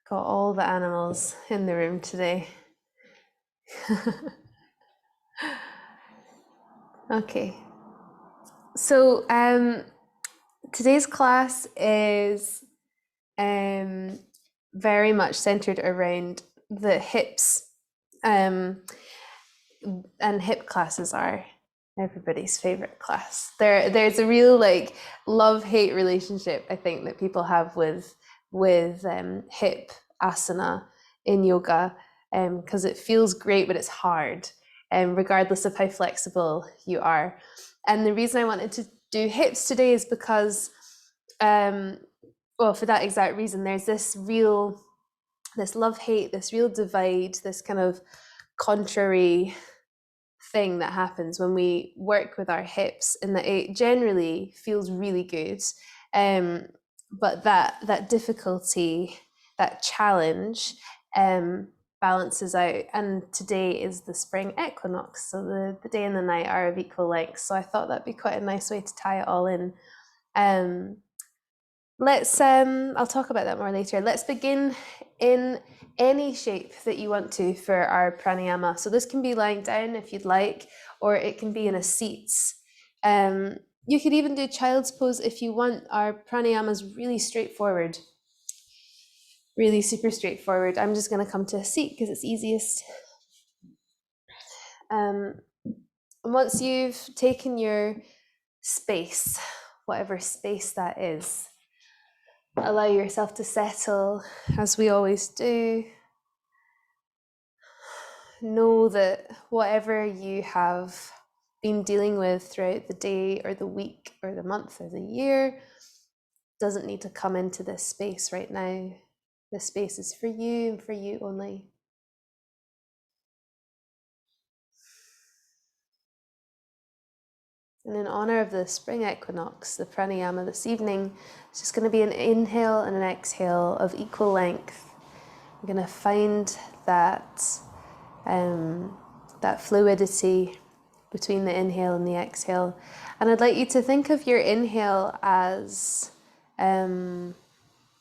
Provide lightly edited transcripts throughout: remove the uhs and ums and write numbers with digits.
Got all the animals in the room today. Okay, so today's class is very much centered around the hips, and hip classes are everybody's favorite class. There's a real like love-hate relationship I think that people have with hip asana in yoga, because it feels great but it's hard, regardless of how flexible you are. And the reason I wanted to do hips today is because well, for that exact reason, there's this love-hate, this real divide, this kind of contrary thing that happens when we work with our hips, and that it generally feels really good, but that difficulty, that challenge, balances out. And today is the spring equinox, so the day and the night are of equal length, so I thought that'd be quite a nice way to tie it all in. Let's I'll talk about that more later. Let's begin in any shape that you want to for our pranayama. So this can be lying down if you'd like, or it can be in a seat. You could even do child's pose if you want. Our pranayama is really straightforward, really super straightforward. I'm just going to come to a seat because it's easiest. Once you've taken your space, whatever space that is, allow yourself to settle as we always do. Know that whatever you have been dealing with throughout the day or the week or the month or the year doesn't need to come into this space right now. This space is for you and for you only. And in honor of the spring equinox, the pranayama this evening, it's just going to be an inhale and an exhale of equal length. We're going to find that that fluidity between the inhale and the exhale. And I'd like you to think of your inhale as kind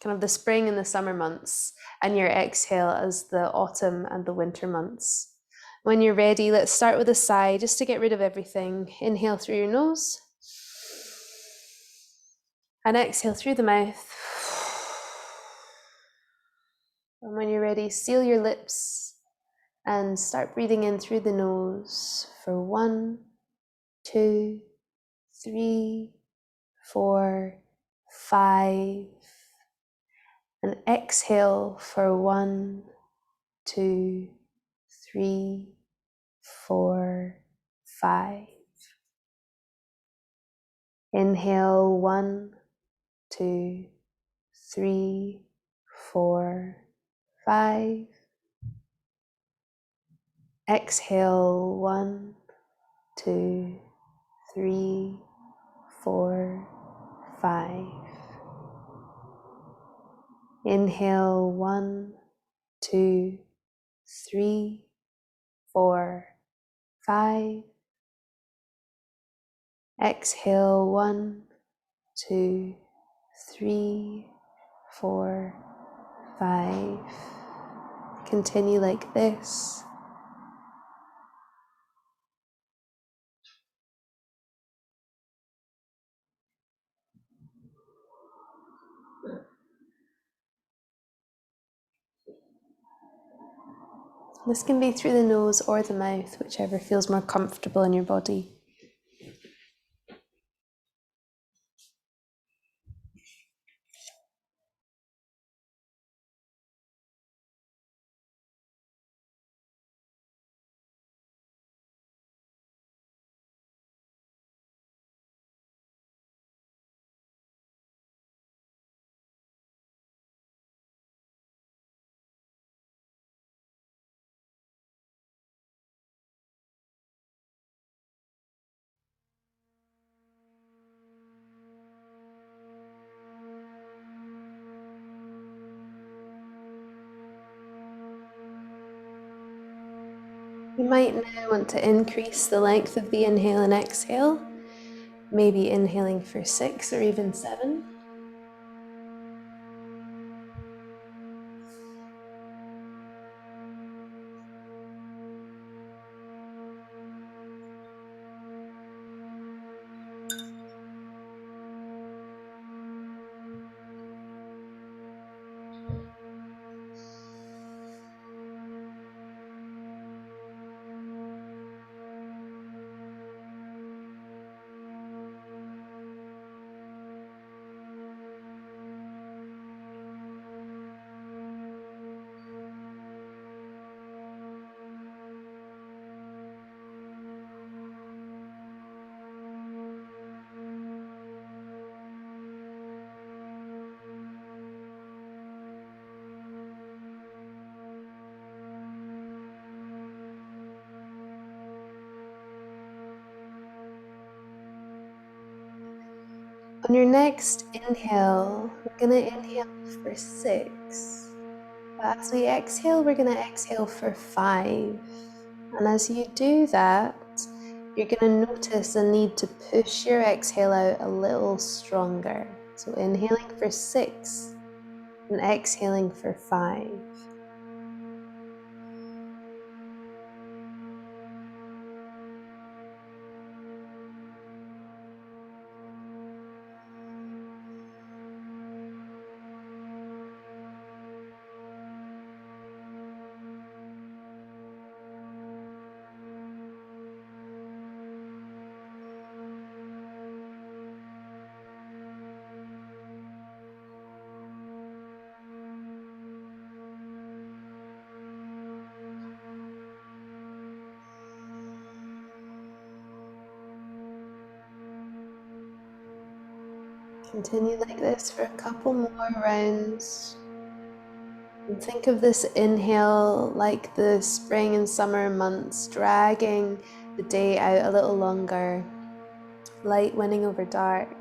of the spring and the summer months, and your exhale as the autumn and the winter months. When you're ready, let's start with a sigh just to get rid of everything. Inhale through your nose and exhale through the mouth. And when you're ready, seal your lips and start breathing in through the nose for 1, 2, 3, 4, 5. And exhale for 1, 2, 3, 4, 5. Inhale 1, 2, 3, 4, 5. Exhale 1, 2, 3, 4, 5. Inhale 1, 2, 3, 4, 5. Exhale 1, 2, 3, 4, 5. Continue like this. This can be through the nose or the mouth, whichever feels more comfortable in your body. You might now want to increase the length of the inhale and exhale, maybe inhaling for 6 or even 7. On your next inhale, we're going to inhale for 6. But as we exhale, we're going to exhale for 5. And as you do that, you're going to notice a need to push your exhale out a little stronger. So inhaling for 6 and exhaling for 5. Continue like this for a couple more rounds. And think of this inhale like the spring and summer months, dragging the day out a little longer, light winning over dark.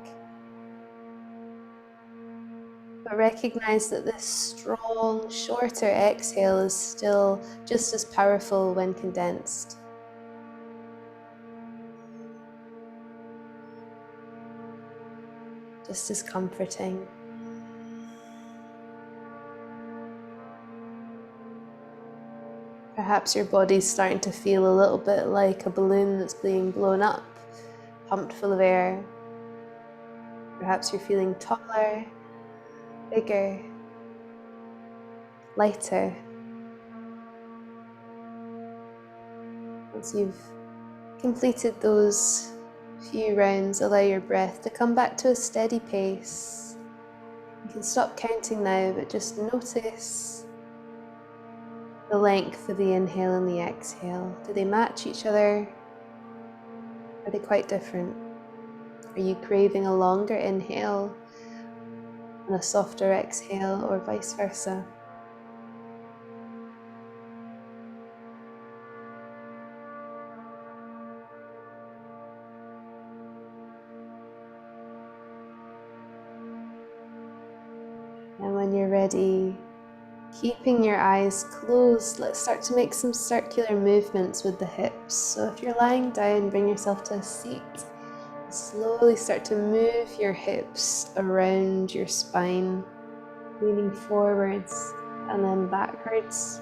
But recognize that this strong, shorter exhale is still just as powerful when condensed. Just as comforting. Perhaps your body's starting to feel a little bit like a balloon that's being blown up, pumped full of air. Perhaps you're feeling taller, bigger, lighter. Once you've completed those few rounds, allow your breath to come back to a steady pace. You can stop counting now, but just notice the length of the inhale and the exhale. Do they match each other? Are they quite different? Are you craving a longer inhale and a softer exhale, or vice versa? And when you're ready, keeping your eyes closed, let's start to make some circular movements with the hips. So if you're lying down, bring yourself to a seat. Slowly start to move your hips around your spine, leaning forwards and then backwards.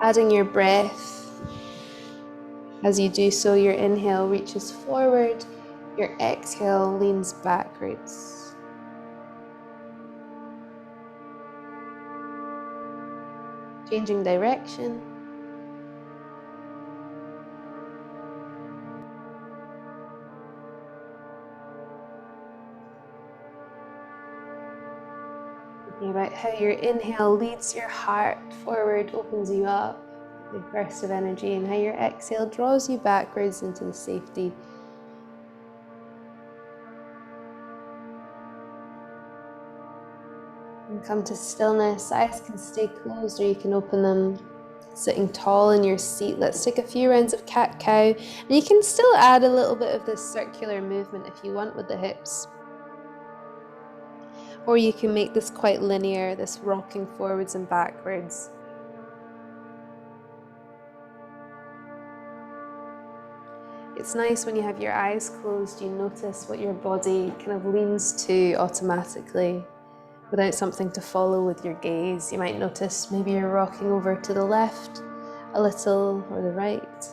Adding your breath. As you do so, your inhale reaches forward, your exhale leans backwards. Changing direction. Thinking about how your inhale leads your heart forward, opens you up, the burst of energy, and how your exhale draws you backwards into the safety. And come to stillness. Eyes can stay closed or you can open them. Sitting tall in your seat, let's take a few rounds of cat-cow, and you can still add a little bit of this circular movement if you want with the hips. Or you can make this quite linear, this rocking forwards and backwards. It's nice when you have your eyes closed, you notice what your body kind of leans to automatically without something to follow with your gaze. You might notice maybe you're rocking over to the left a little or the right.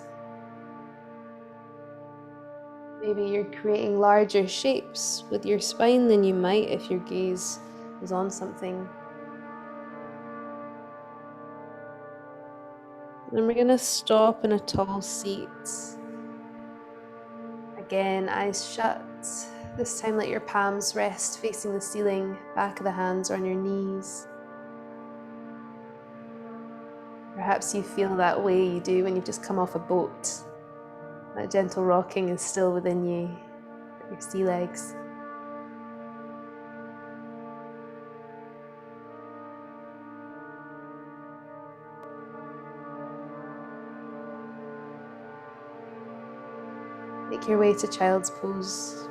Maybe you're creating larger shapes with your spine than you might if your gaze was on something. And we're going to stop in a tall seat. Again, eyes shut. This time let your palms rest facing the ceiling, back of the hands or on your knees. Perhaps you feel that way you do when you've just come off a boat. That gentle rocking is still within you, your sea legs. Make Make your way to child's pose.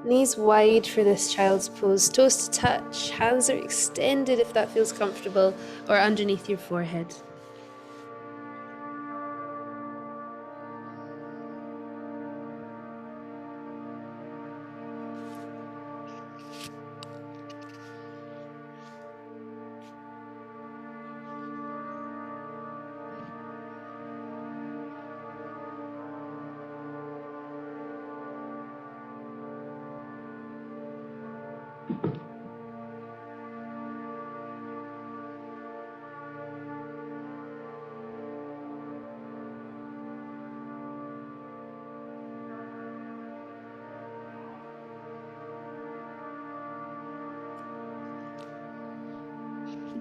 Knees wide for this child's pose, toes to touch, hands are extended if that feels comfortable, or underneath your forehead.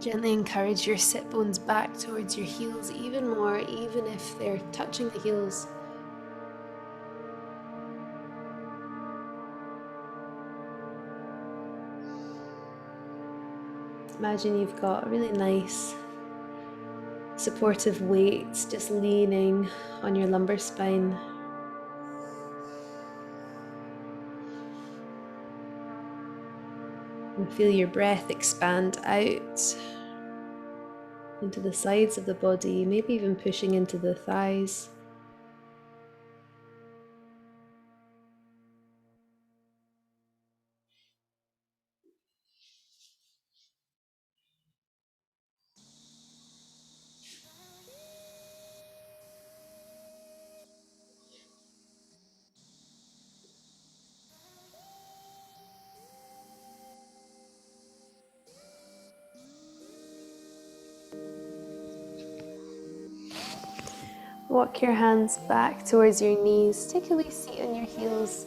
Gently encourage your sit bones back towards your heels even more, even if they're touching the heels. Imagine you've got a really nice supportive weight just leaning on your lumbar spine. And feel your breath expand out into the sides of the body, maybe even pushing into the thighs. Walk your hands back towards your knees. Take a wee seat on your heels.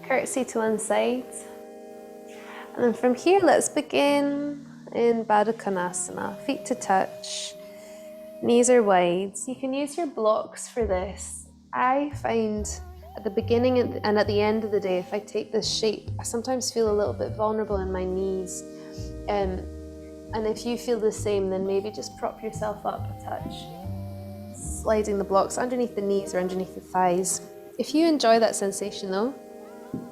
Curtsy to one side. And then from here, let's begin in Baddha Konasana. Feet to touch. Knees are wide. You can use your blocks for this. I find at the beginning and at the end of the day, if I take this shape, I sometimes feel a little bit vulnerable in my knees. And if you feel the same, then maybe just prop yourself up a touch. Sliding the blocks underneath the knees or underneath the thighs. If you enjoy that sensation though,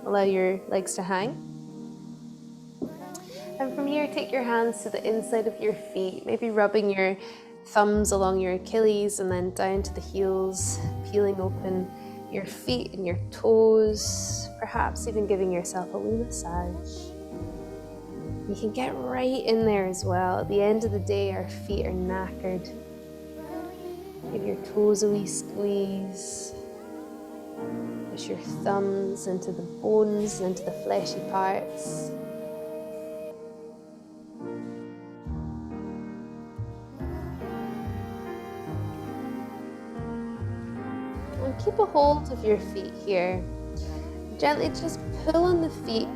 allow your legs to hang. And from here, take your hands to the inside of your feet, maybe rubbing your thumbs along your Achilles and then down to the heels, peeling open your feet and your toes, perhaps even giving yourself a wee massage. You can get right in there as well. At the end of the day, our feet are knackered. Give your toes a wee squeeze. Push your thumbs into the bones, into the fleshy parts. And keep a hold of your feet here. Gently just pull on the feet,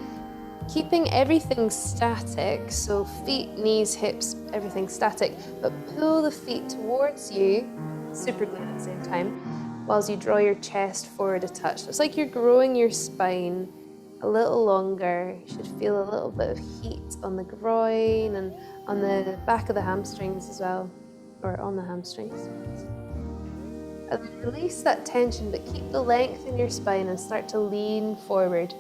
keeping everything static. So feet, knees, hips, everything static, but pull the feet towards you, super good at the same time, whilst you draw your chest forward a touch. So it's like you're growing your spine a little longer. You should feel a little bit of heat on the groin and on the back of the hamstrings as well, or on the hamstrings. And then release that tension, but keep the length in your spine and start to lean forward.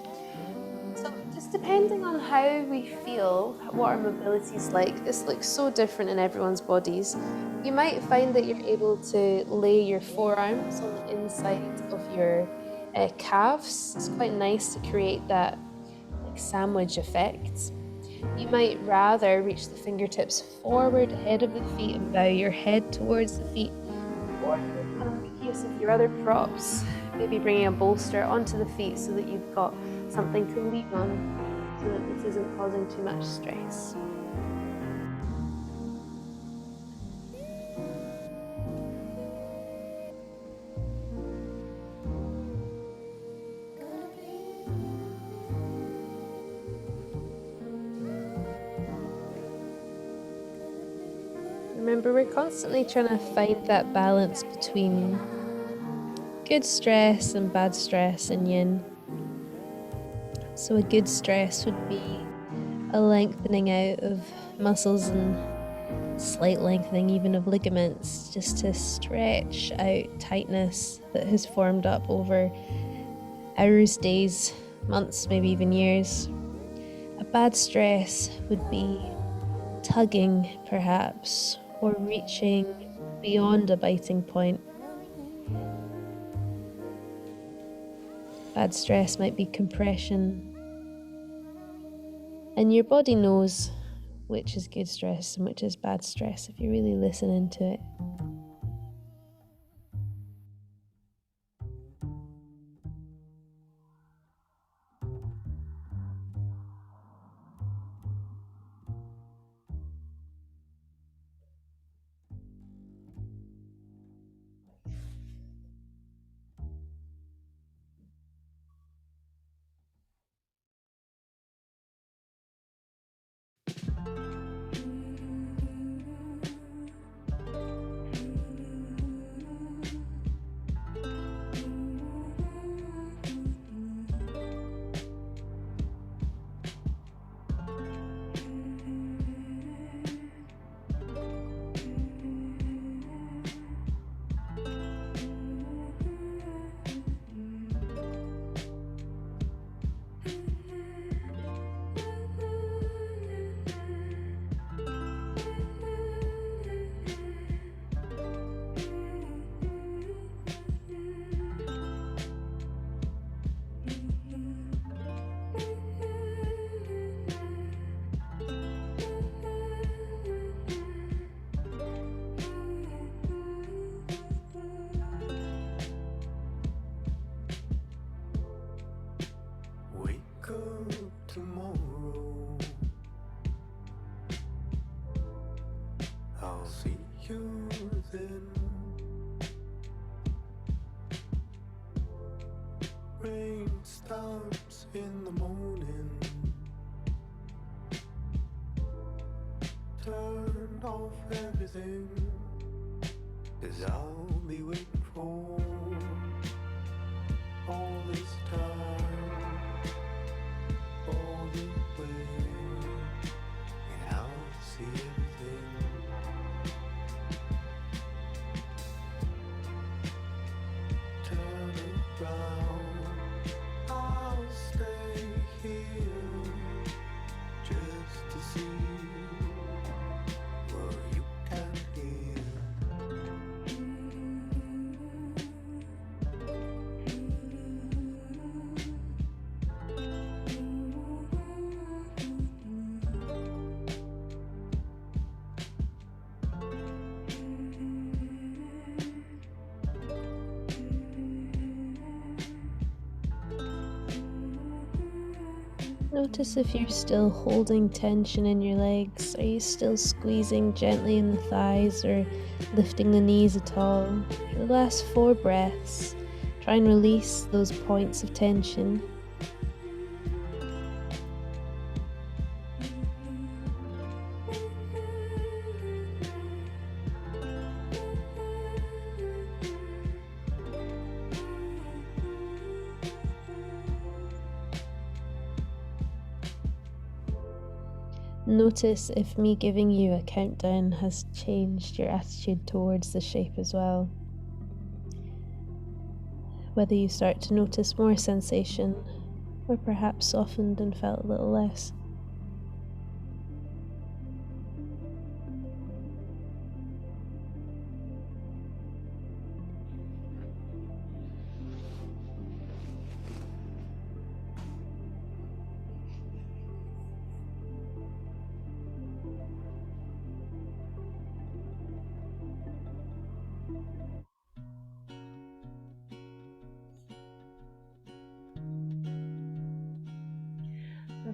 So just depending on how we feel, what our mobility is like, this looks so different in everyone's bodies. You might find that you're able to lay your forearms on the inside of your calves. It's quite nice to create that like sandwich effect. You might rather reach the fingertips forward ahead of the feet and bow your head towards the feet. Or you can make use of your other props, maybe bringing a bolster onto the feet so that you've got something to lean on so that this isn't causing too much stress. Remember, we're constantly trying to find that balance between good stress and bad stress in yin. So a good stress would be a lengthening out of muscles and slight lengthening even of ligaments, just to stretch out tightness that has formed up over hours, days, months, maybe even years. A bad stress would be tugging, perhaps, or reaching beyond a biting point. Bad stress might be compression. And your body knows which is good stress and which is bad stress if you really listen into it. Tomorrow I'll see you then. Rain stops in the morning. Turn off everything, 'cause I'll be waiting for all this time, all the way, and I'll see everything. Turn around, I'll stay here just to see what you can hear. Notice if you're still holding tension in your legs. Are you still squeezing gently in the thighs or lifting the knees at all? For the last 4 breaths, try and release those points of tension. Notice if me giving you a countdown has changed your attitude towards the shape as well. Whether you start to notice more sensation, or perhaps softened and felt a little less.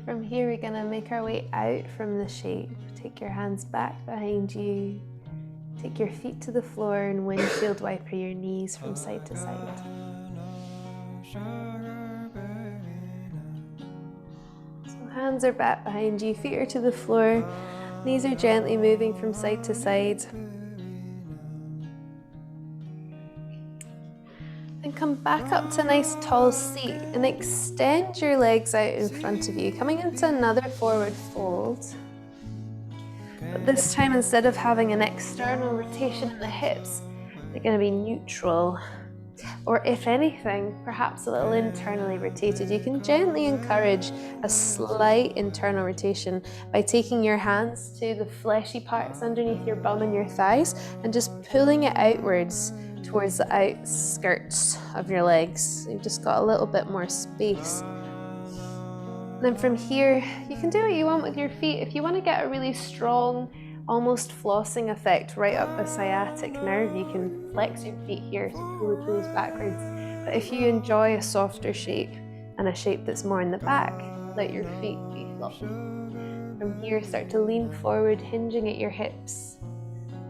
From here, we're going to make our way out from the shape. Take your hands back behind you. Take your feet to the floor and windshield wiper your knees from side to side. So hands are back behind you, feet are to the floor, knees are gently moving from side to side. And come back up to a nice tall seat and extend your legs out in front of you, coming into another forward fold. But this time, instead of having an external rotation in the hips, they're going to be neutral. Or if anything, perhaps a little internally rotated. You can gently encourage a slight internal rotation by taking your hands to the fleshy parts underneath your bum and your thighs and just pulling it outwards towards the outskirts of your legs. You've just got a little bit more space. Then from here, you can do what you want with your feet. If you want to get a really strong, almost flossing effect right up the sciatic nerve, you can flex your feet here to pull the toes backwards. But if you enjoy a softer shape and a shape that's more in the back, let your feet be floppy. From here, start to lean forward, hinging at your hips.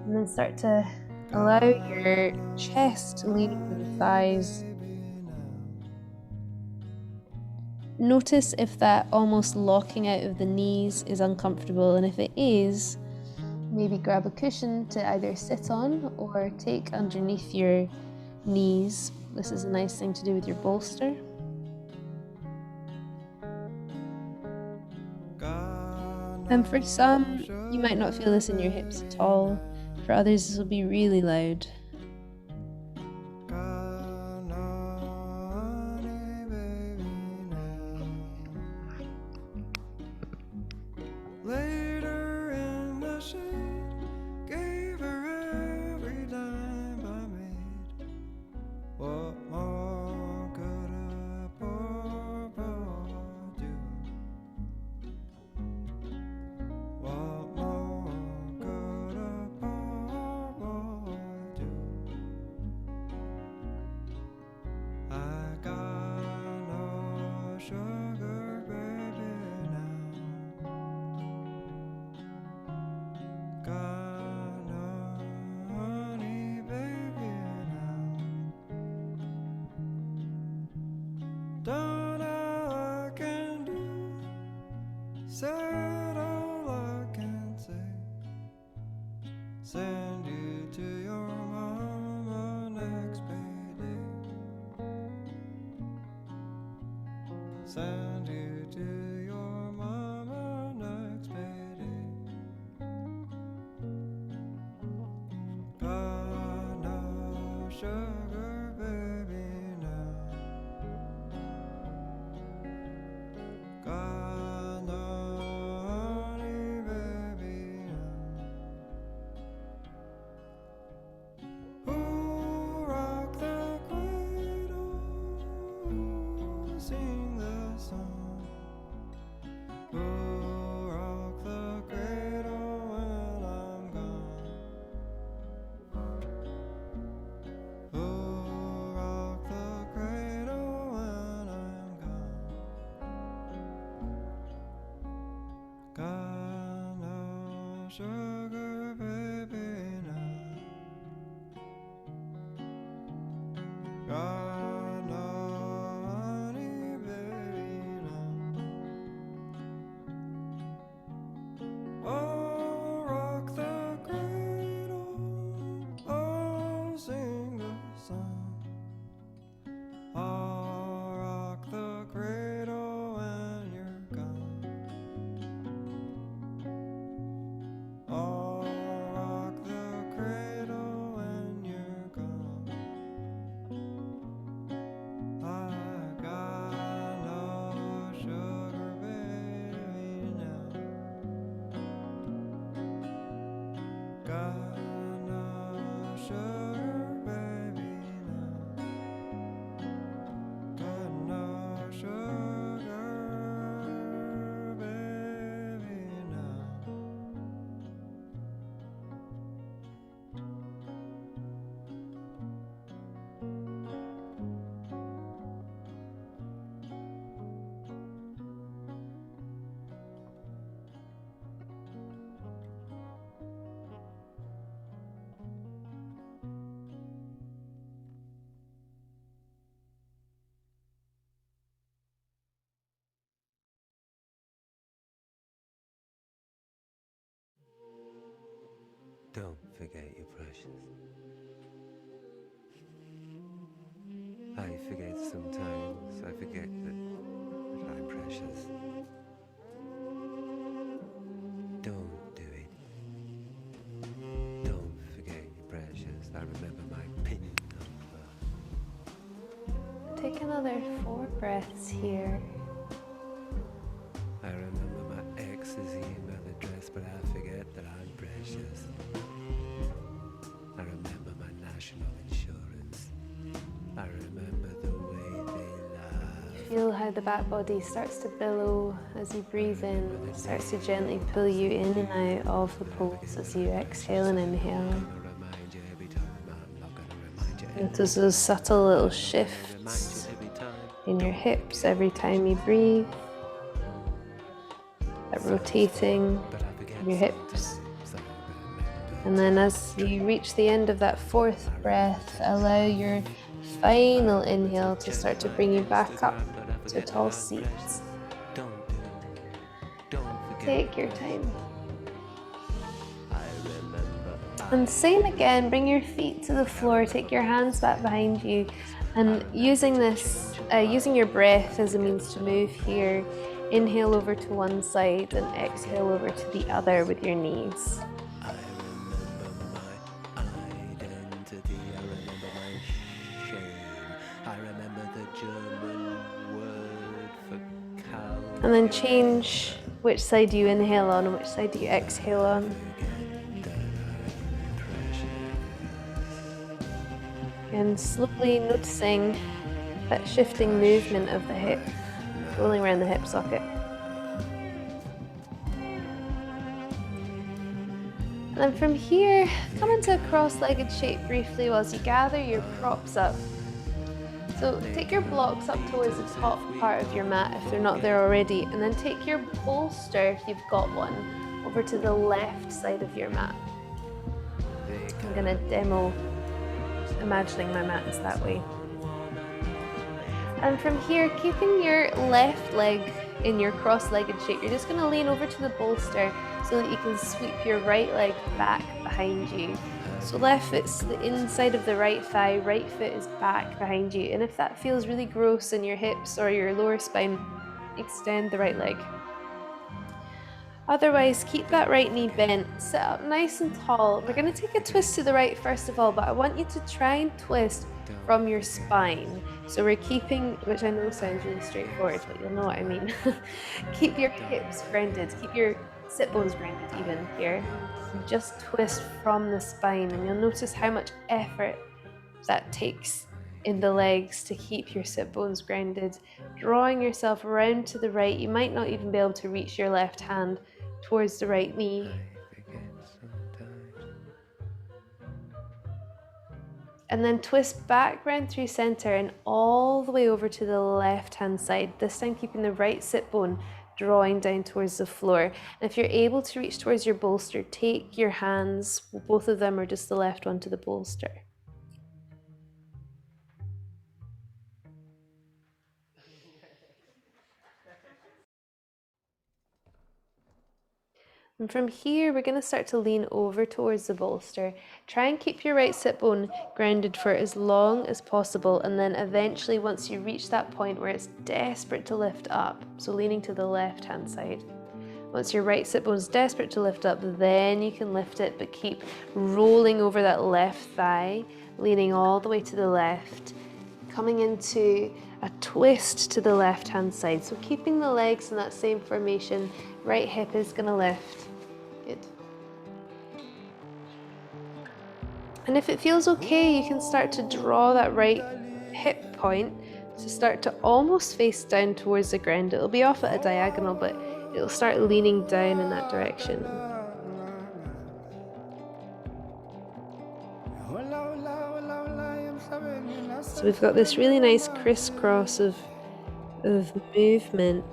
And then start to allow your chest to lean over the thighs. Notice if that almost locking out of the knees is uncomfortable, and if it is, maybe grab a cushion to either sit on or take underneath your knees. This is a nice thing to do with your bolster. And for some, you might not feel this in your hips at all. For others, this will be really loud. Later in the shade, gave her every dime I made. What more could a poor boy do? What more could a poor boy do? I got no sugar, baby, now. Got no honey, baby, now. Done all I can do, said all I can say. Send you to your mama next payday. Send you to your mama next payday. Got no sugar, baby, now. Got no honey, baby, now. Who rocked the cradle? Who sing the song? Who rocked the cradle when I'm gone? Who rocked the cradle when I'm gone? Got no sugar, baby, now. Got no honey, baby, now. Oh, rock the cradle, oh, sing the song. Oh, rock the cradle when you're gone. Oh, rock the cradle when you're gone. I got no sugar, baby, now. Got no sugar, baby, now. Got no sugar, baby, now. Don't forget your precious. I forget sometimes. I forget that I'm precious. Don't do it. breaths here. I remember my ex's email address, but I forget that I'm precious. I remember my national insurance. I remember the way they laugh. Feel how the back body starts to billow as you breathe in, starts to gently pull you in and out of the pulse as you exhale and inhale. Remind you every time I'm not gonna remind you. Notice those subtle little shifts in your hips every time you breathe. That rotating of your hips. And then as you reach the end of that fourth breath, allow your final inhale to start to bring you back up to a tall seat. Take your time. And same again, bring your feet to the floor, take your hands back behind you, and using your breath as a means to move here, inhale over to one side and exhale over to the other with your knees. I remember my identity, I remember my shame, I remember the German word for cow. And then change which side you inhale on and which side you exhale on. And slowly noticing that shifting movement of the hip, rolling around the hip socket. And then from here, come into a cross-legged shape briefly whilst you gather your props up. So take your blocks up towards the top part of your mat if they're not there already, and then take your bolster, if you've got one, over to the left side of your mat. I'm going to demo imagining my mat is that way. And from here, keeping your left leg in your cross-legged shape, you're just going to lean over to the bolster so that you can sweep your right leg back behind you. So left foot's the inside of the right thigh, right foot is back behind you. And if that feels really gross in your hips or your lower spine, extend the right leg. Otherwise, keep that right knee bent, sit up nice and tall. We're going to take a twist to the right first of all, but I want you to try and twist from your spine. So we're keeping, which I know sounds really straightforward, but you'll know what I mean. Keep your hips grounded, keep your sit bones grounded even here. Just twist from the spine, and you'll notice how much effort that takes in the legs to keep your sit bones grounded. Drawing yourself around to the right, you might not even be able to reach your left hand towards the right knee. And then twist back round through center and all the way over to the left hand side, this time keeping the right sit bone drawing down towards the floor. And if you're able to reach towards your bolster, take your hands, both of them or just the left one, to the bolster. And from here, we're going to start to lean over towards the bolster. Try and keep your right sit bone grounded for as long as possible, and then eventually, once you reach that point where it's desperate to lift up, so leaning to the left-hand side. Once your right sit bone is desperate to lift up, then you can lift it, but keep rolling over that left thigh, leaning all the way to the left, coming into a twist to the left-hand side. So keeping the legs in that same formation, right hip is going to lift. Good. And if it feels okay, you can start to draw that right hip point to start to almost face down towards the ground. It'll be off at a diagonal, but it'll start leaning down in that direction. So we've got this really nice crisscross of movement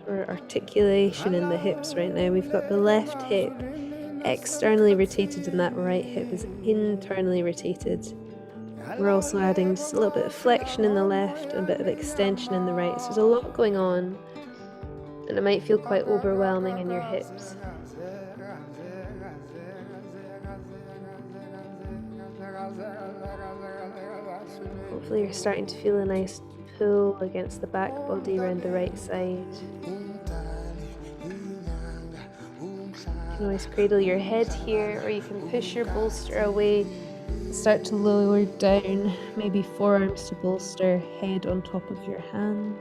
or articulation in the hips right now. We've got the left hip externally rotated and that right hip is internally rotated. We're also adding just a little bit of flexion in the left and a bit of extension in the right. So there's a lot going on and it might feel quite overwhelming in your hips. Hopefully you're starting to feel a nice pull against the back body around the right side. You can always cradle your head here, or you can push your bolster away Start to lower down, maybe forearms to bolster, head on top of your hands.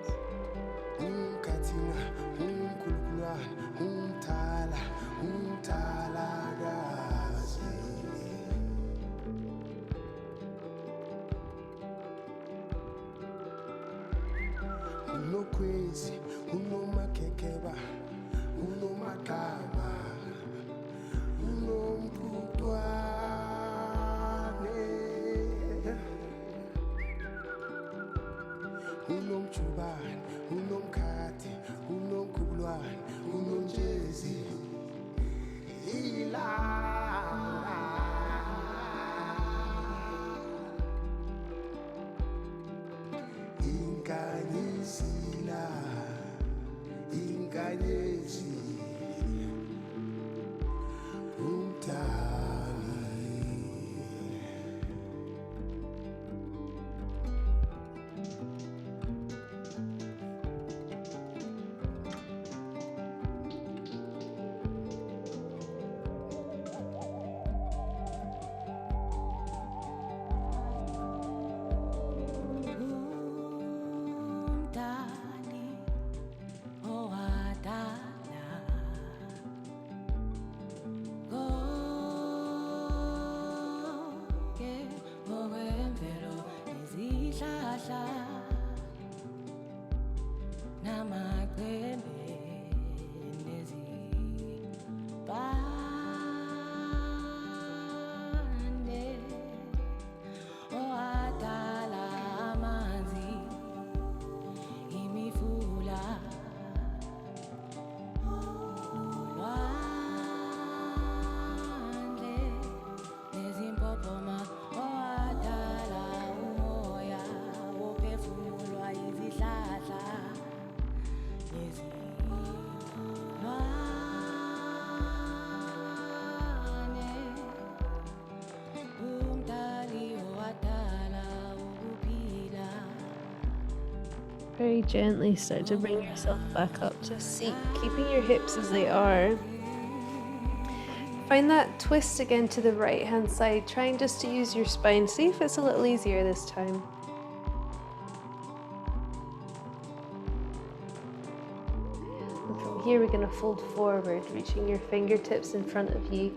Very gently start to bring yourself back up to a seat, keeping your hips as they are. Find that twist again to the right hand side, trying just to use your spine. See if it's a little easier this time. And from here we're going to fold forward, reaching your fingertips in front of you.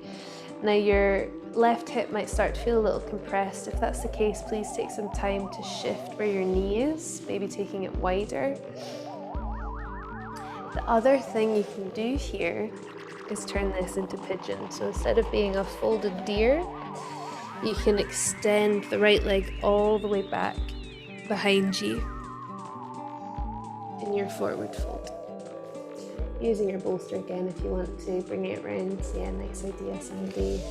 Now your left hip might start to feel a little compressed. If that's the case, please take some time to shift where your knee is, maybe taking it wider. The other thing you can do here is turn this into pigeon. So instead of being a folded deer, you can extend the right leg all the way back behind you in your forward fold. Using your bolster again if you want to bring it around. Yeah, nice idea, Sandy.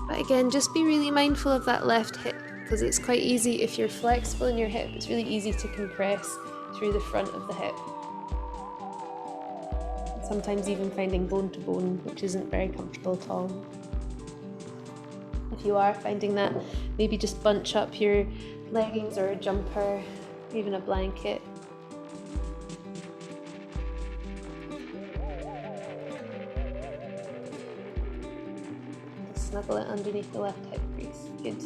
But again, just be really mindful of that left hip, because it's quite easy, if you're flexible in your hip, it's really easy to compress through the front of the hip. Sometimes even finding bone to bone, which isn't very comfortable at all. If you are finding that, maybe just bunch up your leggings or a jumper, even a blanket. Snuggle it underneath the left hip crease. Good.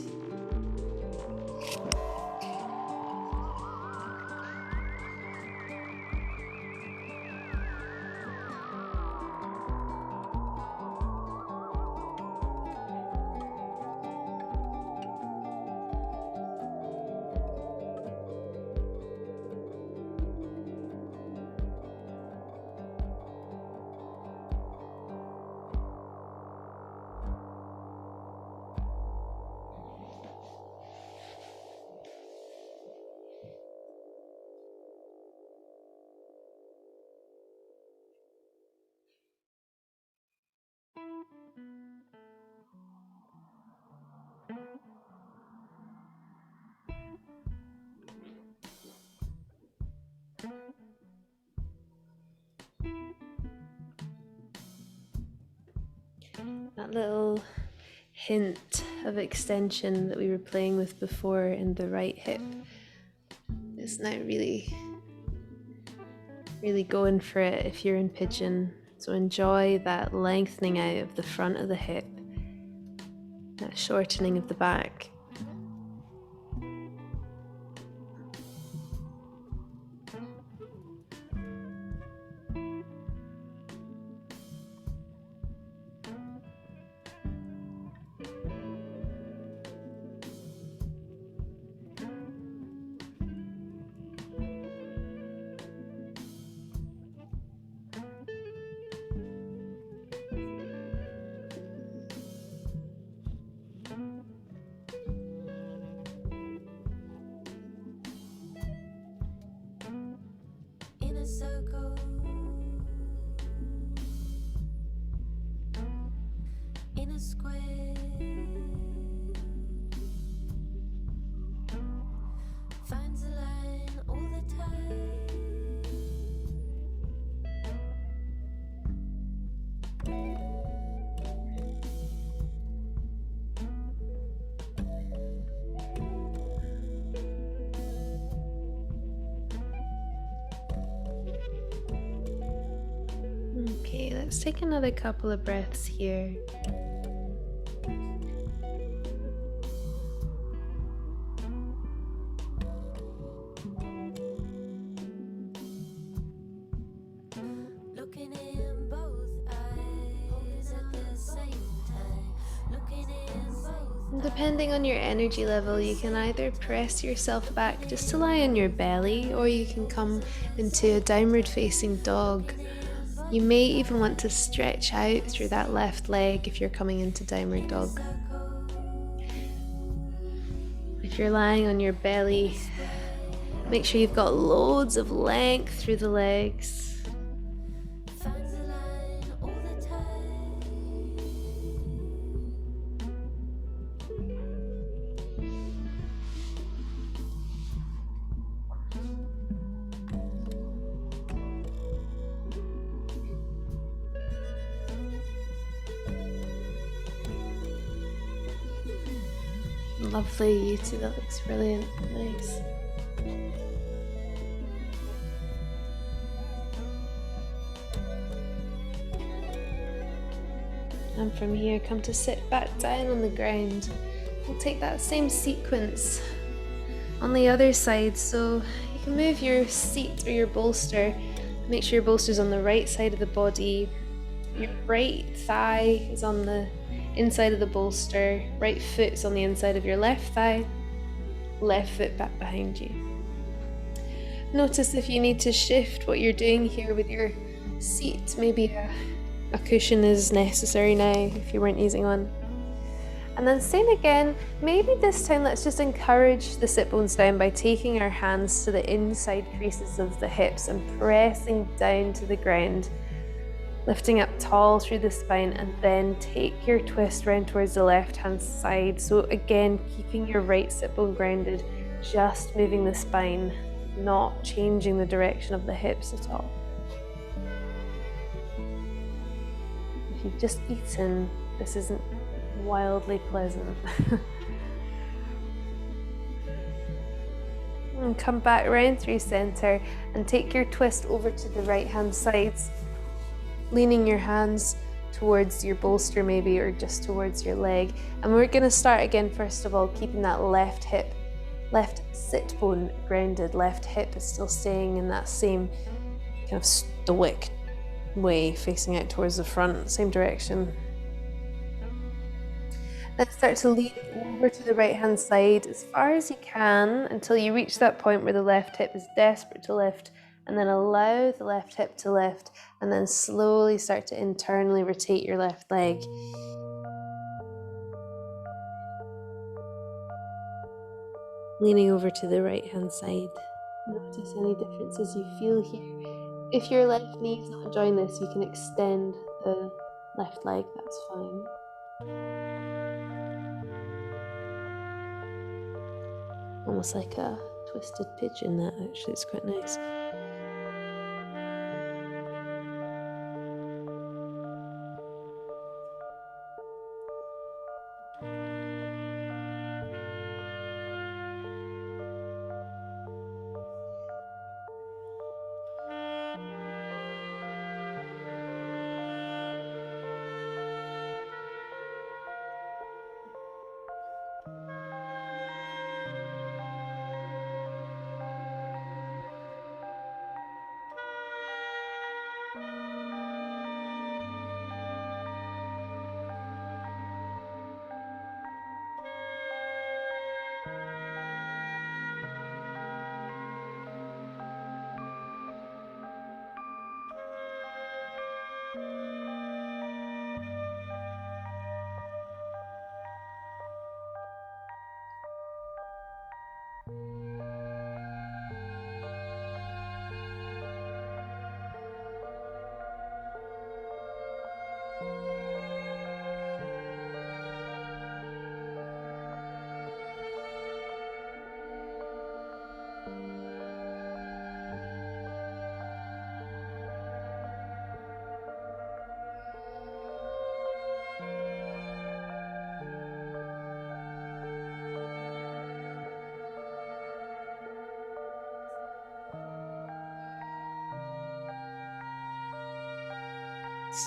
That little hint of extension that we were playing with before in the right hip is now really going for it if you're in pigeon. So enjoy that lengthening out of the front of the hip that shortening of the back. In a circle, in a square, finds a line all the time. Okay, let's take another couple of breaths here. Looking in both eyes at the same time. Looking in both And depending on your energy level, you can either press yourself back just to lie on your belly, or you can come into a downward facing dog. You may even want to stretch out through that left leg if you're coming into downward dog. If you're lying on your belly, make sure you've got loads of length through the legs. finds a line all the time. Lovely, you two, that looks brilliant. Nice. And from here, come to sit back down on the ground. We'll take that same sequence on the other side. So you can move your seat or your bolster. Make sure your bolster's on the right side of the body. Your right thigh is on the inside of the bolster. Right foot's on the inside of your left thigh. Left foot back behind you. Notice if you need to shift what you're doing here with your seat. Maybe a cushion is necessary now if you weren't using one. And then same again, maybe this time let's just encourage the sit bones down by taking our hands to the inside creases of the hips and pressing down to the ground, lifting up tall through the spine, and then take your twist round towards the left hand side. So again, keeping your right sit bone grounded, just moving the spine, not changing the direction of the hips at all. If you've just eaten, this isn't wildly pleasant. And come back round through center and take your twist over to the right hand side, leaning your hands towards your bolster maybe, or just towards your leg. And we're going to start again, first of all, keeping that left hip, left sit bone grounded. Left hip is still staying in that same kind of stoic way, facing out towards the front, same direction. Then start to lean over to the right hand side as far as you can until you reach that point where the left hip is desperate to lift, and then allow the left hip to lift, and then slowly start to internally rotate your left leg. Leaning over to the right hand side. Notice any differences you feel here. If your left knee is not enjoying this, you can extend the left leg, that's fine. Almost like a twisted pigeon, that actually is quite nice.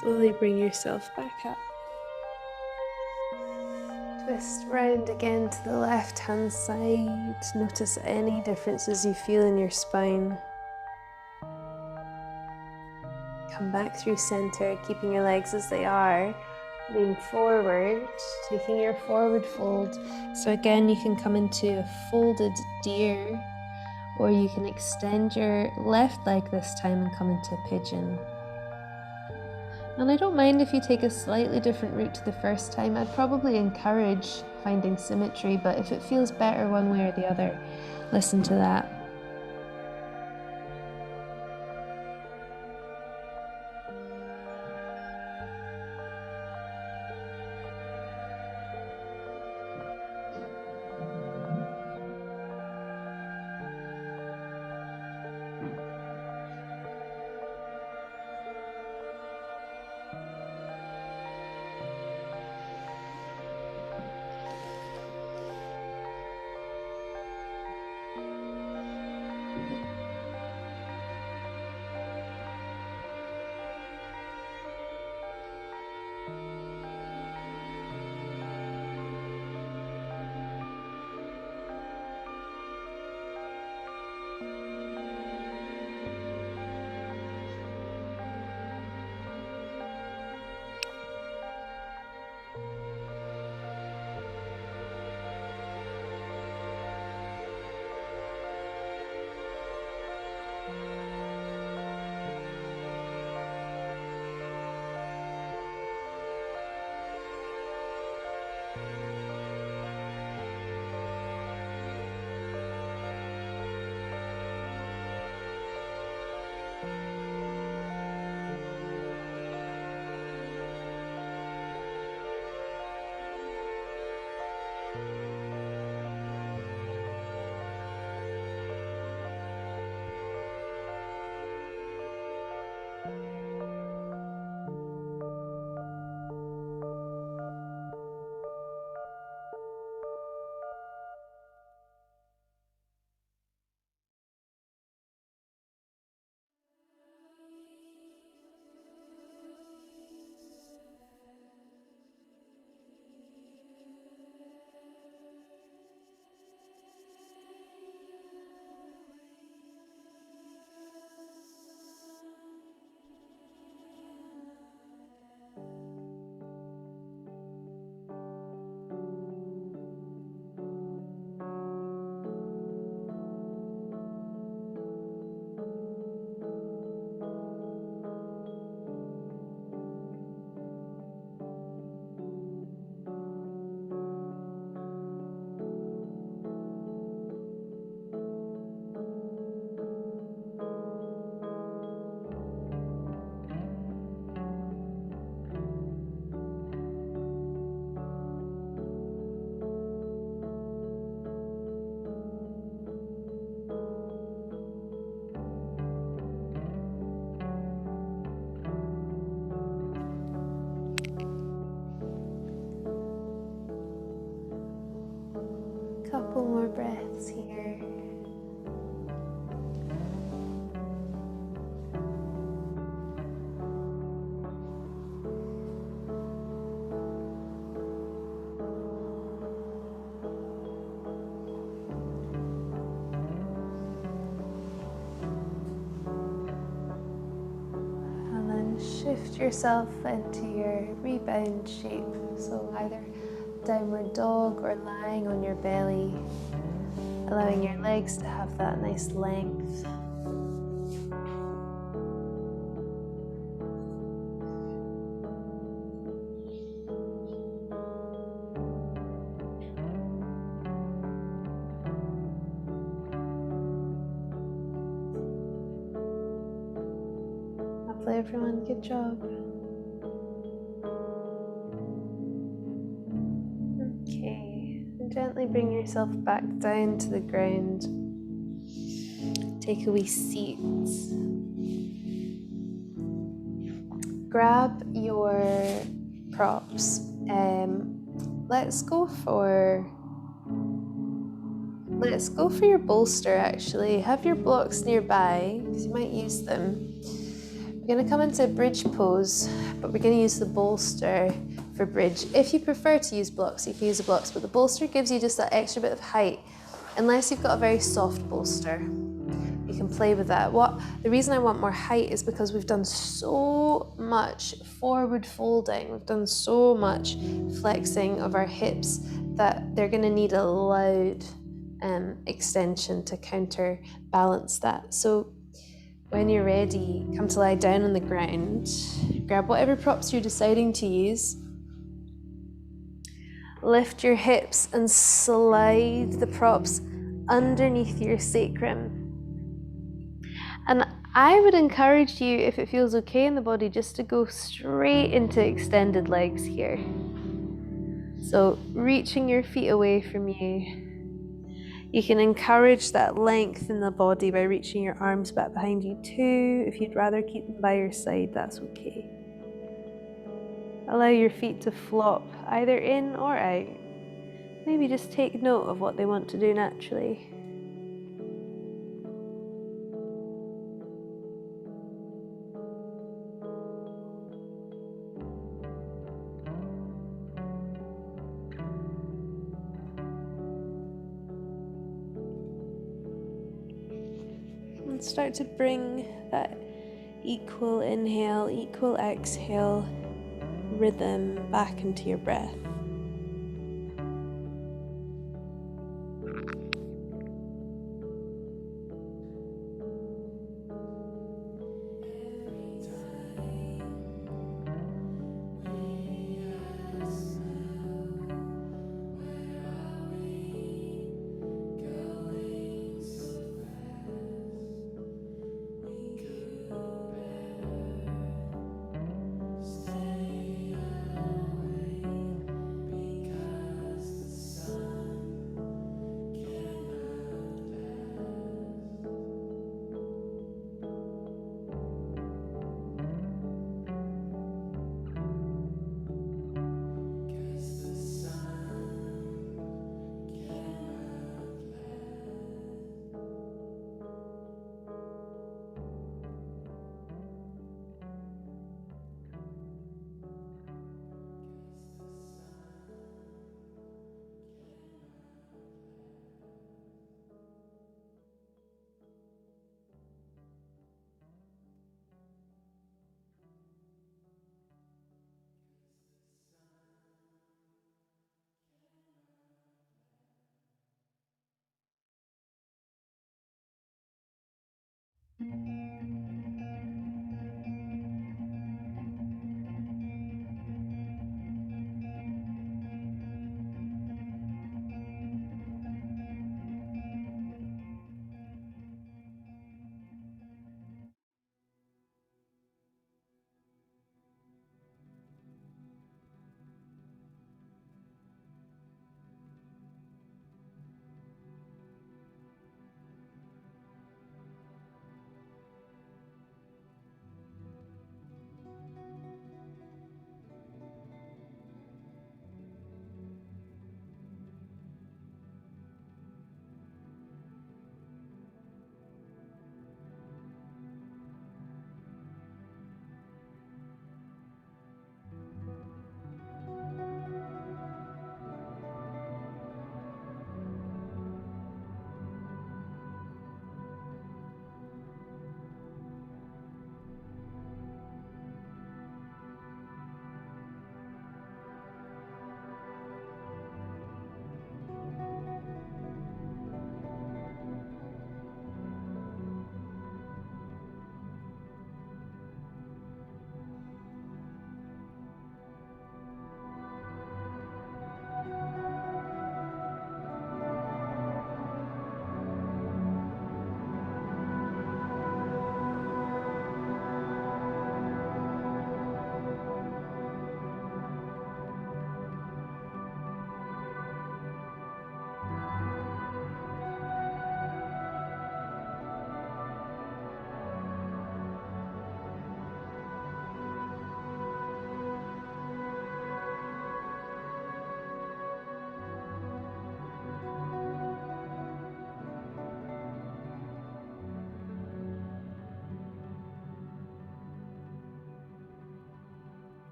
Slowly bring yourself back up. Twist round again to the left hand side. Notice any differences you feel in your spine. Come back through center, keeping your legs as they are. Lean forward, taking your forward fold. So again, you can come into a folded deer, or you can extend your left leg this time and come into a pigeon. And I don't mind if you take a slightly different route to the first time. I'd probably encourage finding symmetry, but if it feels better one way or the other, listen to that. Couple more breaths here. lift yourself into your rebound shape. So either downward dog or lying on your belly, allowing your legs to have that nice length. Lovely, everyone. Good job. Okay, and gently bring yourself back down to the ground. Take a wee seat. Grab your props. Let's go for your bolster actually. Have your blocks nearby because you might use them. We're going to come into a bridge pose, but we're going to use the bolster for bridge. If you prefer to use blocks, you can use the blocks, but the bolster gives you just that extra bit of height. Unless you've got a very soft bolster, you can play with that. The reason I want more height is because we've done so much forward folding, we've done so much flexing of our hips that they're going to need a loud extension to counterbalance that. So when you're ready, come to lie down on the ground, grab whatever props you're deciding to use, lift your hips and slide the props underneath your sacrum. And I would encourage you, if it feels okay in the body, just to go straight into extended legs here. So reaching your feet away from you. You can encourage that length in the body by reaching your arms back behind you too. If you'd rather keep them by your side, that's okay. Allow your feet to flop either in or out. Maybe just take note of what they want to do naturally. And start to bring that equal inhale, equal exhale rhythm back into your breath.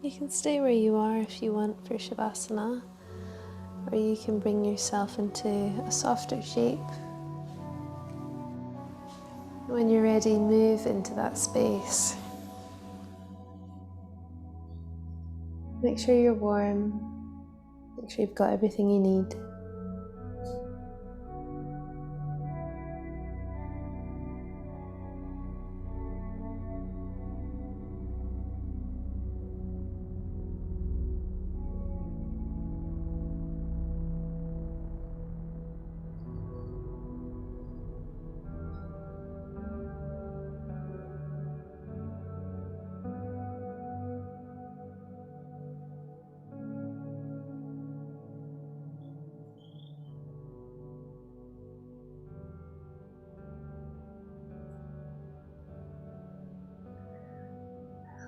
You can stay where you are if you want for Shavasana, or you can bring yourself into a softer shape. When you're ready, move into that space. Make sure you're warm. Make sure you've got everything you need.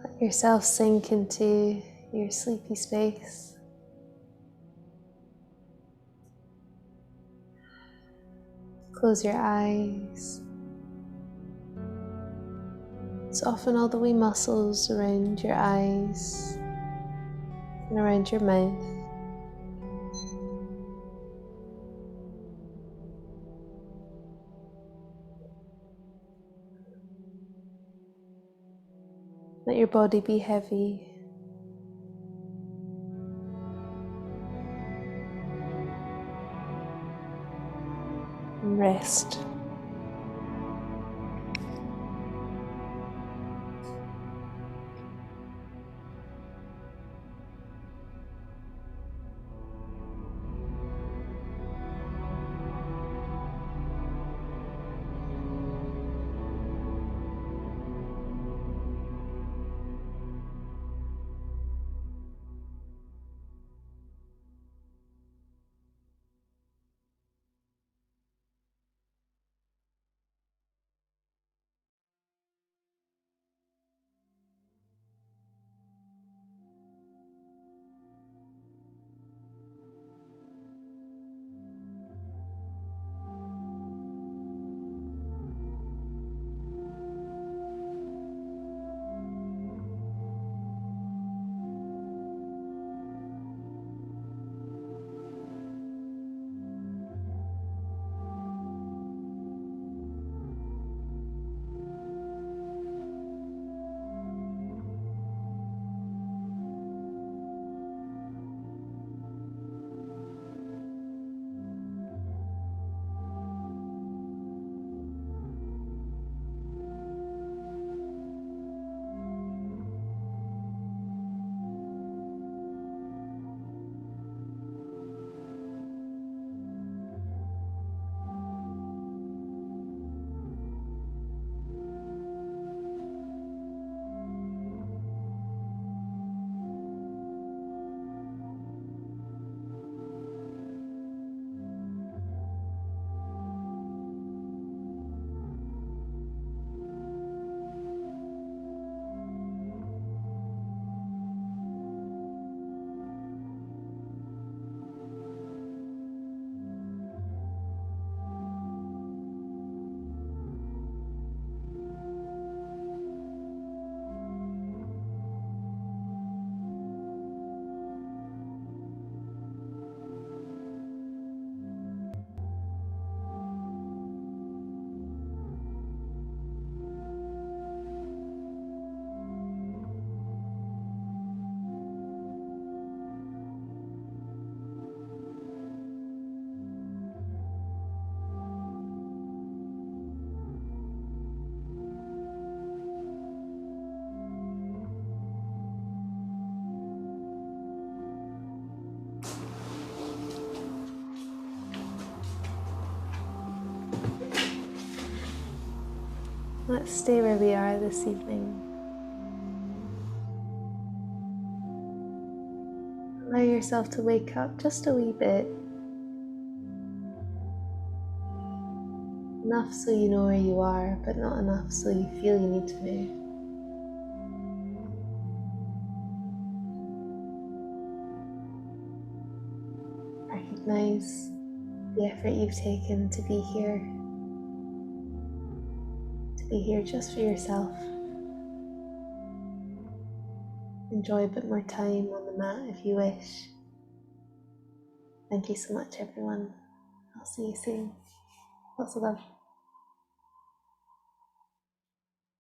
Let yourself sink into your sleepy space. Close your eyes. Soften all the wee muscles around your eyes and around your mouth. Let your body be heavy. And rest. Let's stay where we are this evening. Allow yourself to wake up just a wee bit. Enough so you know where you are, but not enough so you feel you need to move. Recognize the effort you've taken to be here just for yourself. enjoy a bit more time on the mat if you wish. Thank you so much, everyone. I'll see you soon. Lots of love.